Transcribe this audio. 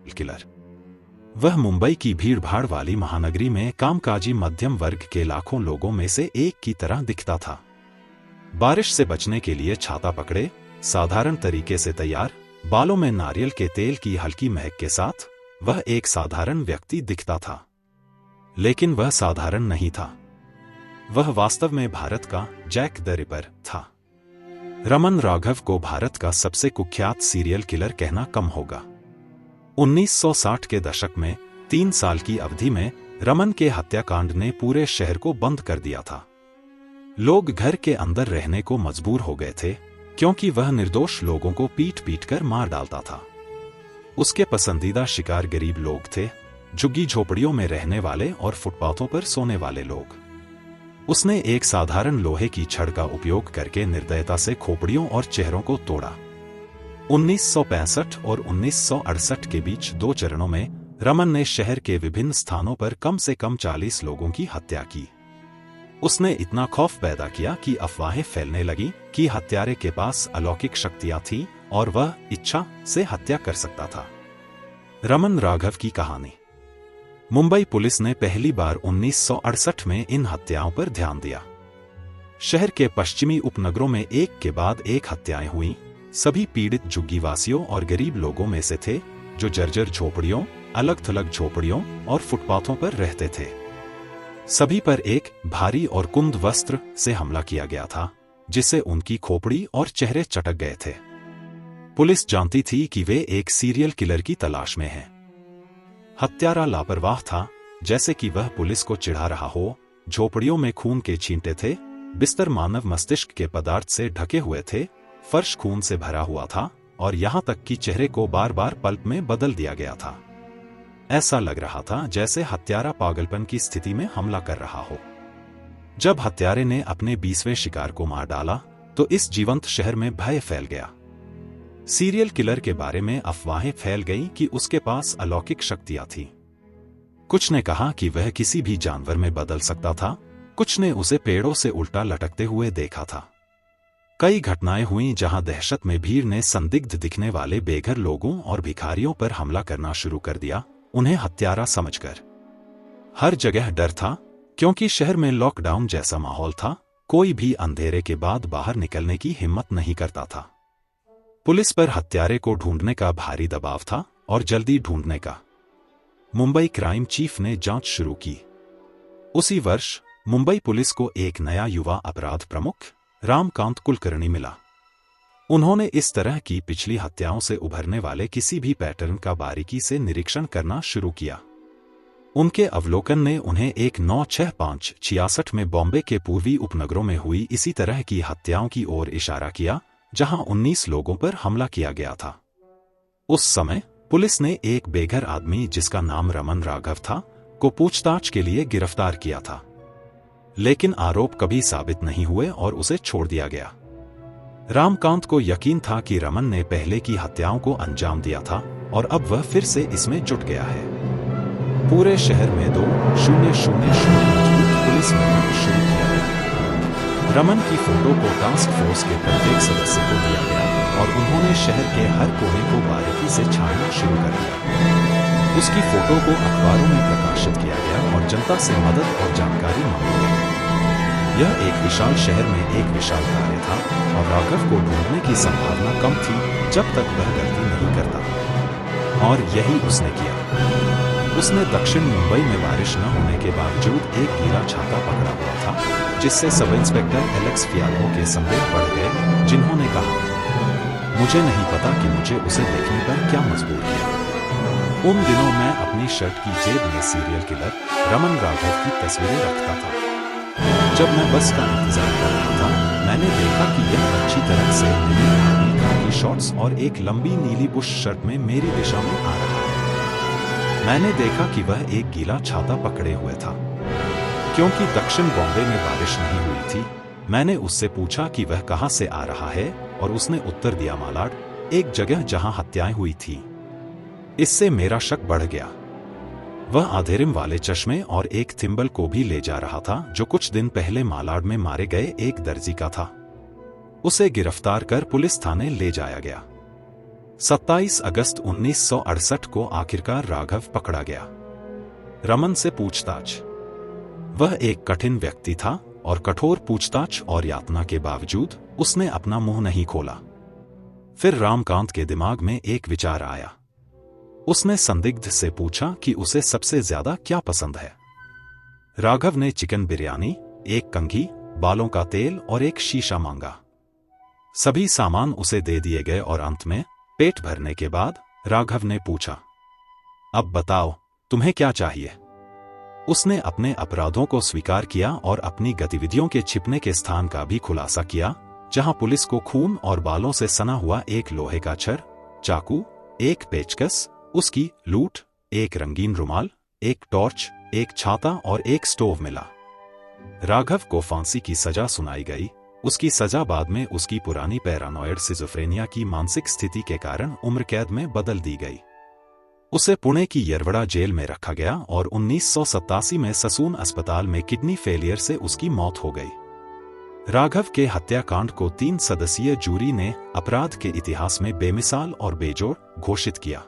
Killer. वह मुंबई की भीड़भाड़ वाली महानगरी में कामकाजी मध्यम वर्ग के लाखों लोगों में से एक की तरह दिखता था। बारिश से बचने के लिए छाता पकड़े, साधारण तरीके से तैयार, बालों में नारियल के तेल की हल्की महक के साथ वह एक साधारण व्यक्ति दिखता था। लेकिन वह साधारण नहीं था। वह वास्तव में भारत का जैक द रिपर था। रमन राघव को भारत का सबसे कुख्यात सीरियल किलर कहना कम होगा। 1960 के दशक में 3 साल की अवधि में रमन के हत्याकांड ने पूरे शहर को बंद कर दिया था। लोग घर के अंदर रहने को मजबूर हो गए थे क्योंकि वह निर्दोष लोगों को पीट-पीट कर मार डालता था। उसके पसंदीदा शिकार गरीब लोग थे, झुग्गी झोपड़ियों में रहने वाले और फुटपाथों पर सोने वाले लोग। उसने एक साधारण लोहे की छड़ का उपयोग करके निर्दयता से खोपड़ियों और चेहरों को तोड़ा। 1965 और 1968 के बीच 2 चरणों में रमन ने शहर के विभिन्न स्थानों पर कम से कम 40 लोगों की हत्या की। उसने इतना खौफ पैदा किया कि अफवाहें फैलने लगी कि हत्यारे के पास अलौकिक शक्तियां थीं और वह इच्छा से हत्या कर सकता था। रमन राघव की कहानी। मुंबई पुलिस ने पहली बार 1968 में इन हत्याओं पर ध्यान दिया। शहर के पश्चिमी उपनगरों में एक के बाद एक हत्याएं हुईं। सभी पीड़ित झुग्गीवासियों और गरीब लोगों में से थे जो जर्जर झोपड़ियों, अलग-थलग झोपड़ियों और फुटपाथों पर रहते थे। सभी पर एक भारी और कुंद वस्त्र से हमला किया गया था जिससे उनकी खोपड़ी और चेहरे चटक गए थे। पुलिस जानती थी कि वे एक सीरियल किलर की तलाश में हैं। हत्यारा लापरवाह था, जैसे कि वह पुलिस को चिढ़ा रहा हो। झोपड़ियों में खून के छींटे थे, बिस्तर मानव मस्तिष्क के पदार्थ से ढके हुए थे, फर्श खून से भरा हुआ था और यहां तक कि चेहरे को बार बार पल्प में बदल दिया गया था। ऐसा लग रहा था जैसे हत्यारा पागलपन की स्थिति में हमला कर रहा हो। जब हत्यारे ने अपने 20वें शिकार को मार डाला तो इस जीवंत शहर में भय फैल गया। सीरियल किलर के बारे में अफवाहें फैल गईं कि उसके पास अलौकिक शक्तियां थीं। कुछ ने कहा कि वह किसी भी जानवर में बदल सकता था, कुछ ने उसे पेड़ों से उल्टा लटकते हुए देखा था। कई घटनाएं हुईं जहां दहशत में भीड़ ने संदिग्ध दिखने वाले बेघर लोगों और भिखारियों पर हमला करना शुरू कर दिया, उन्हें हत्यारा समझकर। हर जगह डर था क्योंकि शहर में लॉकडाउन जैसा माहौल था। कोई भी अंधेरे के बाद बाहर निकलने की हिम्मत नहीं करता था। पुलिस पर हत्यारे को ढूंढने का भारी दबाव था और जल्दी ढूंढने का। मुंबई क्राइम चीफ ने जांच शुरू की। उसी वर्ष मुंबई पुलिस को एक नया युवा अपराध प्रमुख रामकांत कुलकर्णी मिला। उन्होंने इस तरह की पिछली हत्याओं से उभरने वाले किसी भी पैटर्न का बारीकी से निरीक्षण करना शुरू किया। उनके अवलोकन ने उन्हें 1965-66 में बॉम्बे के पूर्वी उपनगरों में हुई इसी तरह की हत्याओं की ओर इशारा किया जहां 19 लोगों पर हमला किया गया था। उस समय पुलिस ने एक बेघर आदमी जिसका नाम रमन राघव था को पूछताछ के लिए गिरफ्तार किया था, लेकिन आरोप कभी साबित नहीं हुए और उसे छोड़ दिया गया। रामकांत को यकीन था कि रमन ने पहले की हत्याओं को अंजाम दिया था और अब वह फिर से इसमें जुट गया है। पूरे शहर में 2000 मजबूत पुलिस मुहिम शुरू किया गया। रमन की फोटो को टास्क फोर्स के प्रत्येक सदस्य को दिया गया और उन्होंने शहर के हर कोने को बारीकी से छानना शुरू कर दिया। उसकी फोटो को अखबारों में प्रकाशित किया गया और जनता से मदद और जानकारी मांगी गई। यह एक विशाल शहर में एक विशाल कार्य था और राघव को ढूंढने की संभावना कम थी जब तक वह गलती नहीं करता, और यही उसने किया। उसने दक्षिण मुंबई में बारिश न होने के बावजूद एक गीला छाता पकड़ा हुआ था, जिससे सब इंस्पेक्टर एलेक्स फियाल्को के संदेह बढ़ गए, जिन्होंने कहा, मुझे नहीं पता कि मुझे उसे देखने पर क्या मजबूर किया। उन दिनों मैं अपनी शर्ट की जेब में सीरियल किलर रमन राघव की तस्वीरें रखता था। जब मैं बस का इंतजार कर रहा था, मैंने देखा कि यह अच्छी तरह से नीली खाकी शॉर्ट्स और एक लंबी नीली बुश शर्ट में मेरी दिशा में आ रहा है। मैंने देखा कि वह एक गीला छाता पकड़े हुए था। क्योंकि दक्षिण बॉम्बे में बारिश नहीं हुई थी, मैंने उससे पूछा कि वह कहां से आ रहा है और उसने उत्तर दिया, मालाड, एक जगह जहां हत्याएं हुई थी। इससे मेरा शक बढ़ गया। वह आधेरिम वाले चश्मे और एक थिम्बल को भी ले जा रहा था जो कुछ दिन पहले मालाड में मारे गए एक दर्जी का था। उसे गिरफ्तार कर पुलिस थाने ले जाया गया। 27 अगस्त 1968 को आखिरकार राघव पकड़ा गया। रमन से पूछताछ। वह एक कठिन व्यक्ति था और कठोर पूछताछ और यातना के बावजूद उसने अपना मुंह नहीं खोला। फिर रामकांत के दिमाग में एक विचार आया। उसने संदिग्ध से पूछा कि उसे सबसे ज्यादा क्या पसंद है। राघव ने चिकन बिरयानी, एक कंघी, बालों का तेल और एक शीशा मांगा। सभी सामान उसे दे दिए गए और अंत में पेट भरने के बाद राघव ने पूछा, अब बताओ तुम्हें क्या चाहिए? उसने अपने अपराधों को स्वीकार किया और अपनी गतिविधियों के छिपने के स्थान का भी खुलासा किया, जहां पुलिस को खून और बालों से सना हुआ एक लोहे का छर, चाकू, एक पेचकस, उसकी लूट, एक रंगीन रुमाल, एक टॉर्च, एक छाता और एक स्टोव मिला। राघव को फांसी की सजा सुनाई गई। उसकी सजा बाद में उसकी पुरानी पैरानॉइड सिजोफ्रेनिया की मानसिक स्थिति के कारण उम्र कैद में बदल दी गई। उसे पुणे की यरवड़ा जेल में रखा गया और 1987 में ससून अस्पताल में किडनी फेलियर से उसकी मौत हो गई। राघव के हत्याकांड को 3 सदस्यीय जूरी ने अपराध के इतिहास में बेमिसाल और बेजोड़ घोषित किया।